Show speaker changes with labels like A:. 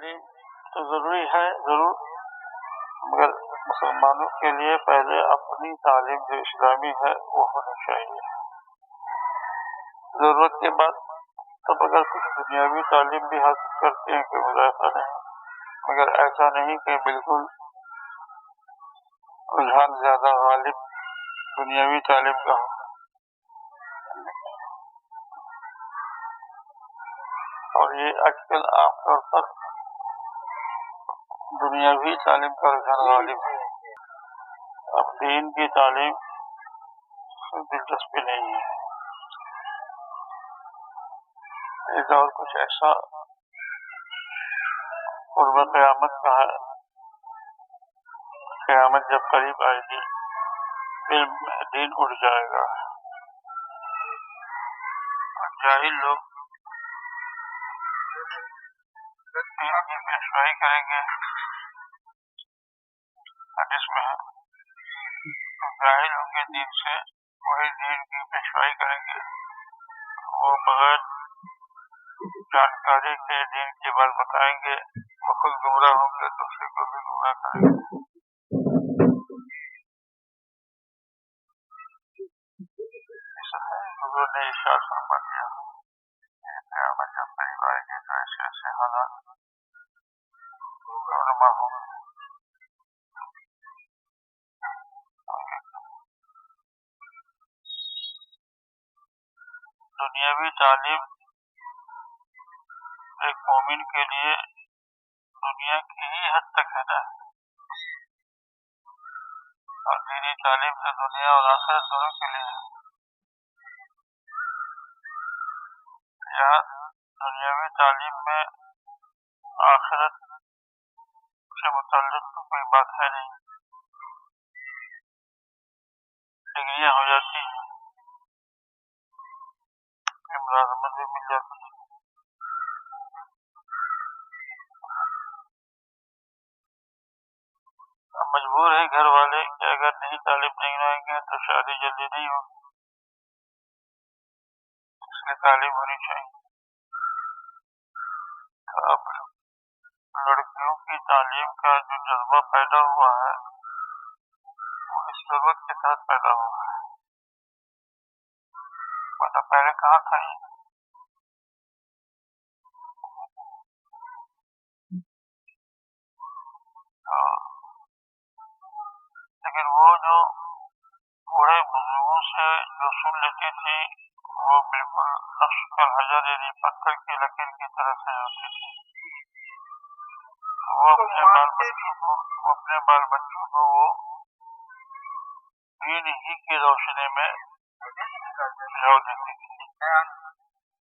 A: تعلیم تو ضروری ہے ضرور، مگر مسلمانوں کے لیے پہلے اپنی تعلیم جو اسلامی ہے وہ ہونی چاہیے. ضرورت کے بعد تب اگر کچھ دنیاوی تعلیم بھی حاصل کرتے ہیں کہ مضافہ نہیں، مگر ایسا نہیں کہ بالکل رجحان زیادہ غالب دنیاوی تعلیم کا ہو. اور یہ آج کل عام طور پر دنیاوی تعلیم کا رجحان غالب ہے. اب دین کی تعلیم دلچسپی نہیں ہے. ایک اور کچھ ایسا قرب قیامت کا ہے، قیامت جب قریب آئے گی علم دین اٹھ جائے گا. جاہل لوگ دین کی پیشوائی کریں گے. حدیث میں ہے جاہل ہوں گے دین سے، وہی دین کی پیشوائی کریں گے. وہ بغیر جانکاری کے دین کی بات بتائیں گے. وہ خود گمراہ ہوں گے دوسرے کو بھی گمراہ کریں گے. حضور نے ارشاد فرما دیا قیامت جب قریب آئے گی تو ایسے ایسے حالات رونما ہوں گے. دنیاوی تعلیم ایک مومن کے لیے دنیا کی ہی حد تک ہے نا، اور دینی تعلیم سے دنیا اور آخرت دونوں کے لیے ہے. یہاں دنیاوی تعلیم میں آخرت سے متعلق کوئی بات ہے نہیں. ڈگریاں ہو جاتی ہیں، ملازمت بھی مل جاتی ہے. اب مجبور ہے گھر والے کہ اگر نئی تعلیم نہیں لائیں گے تو شادی جلدی نہیں ہوگی، اس کی تعلیم ہونی چاہیے. تو اب لڑکیوں کی تعلیم کا جو جذبہ پیدا ہوا ہے وہ اس سبق کے ساتھ پیدا ہوا ہے، ورنہ پہلے کہاں تھا یہ. لیکن وہ جو بوڑھے بزرگوں سے جو سن لیتی تھی وہ بالکل نقش کا حجر یعنی پتھر کی لکیر کی طرح سے ہوتی تھی. وہ اپنے بال بچوں کو وہ دین ہی کی روشنی میں جو دیتی تھی.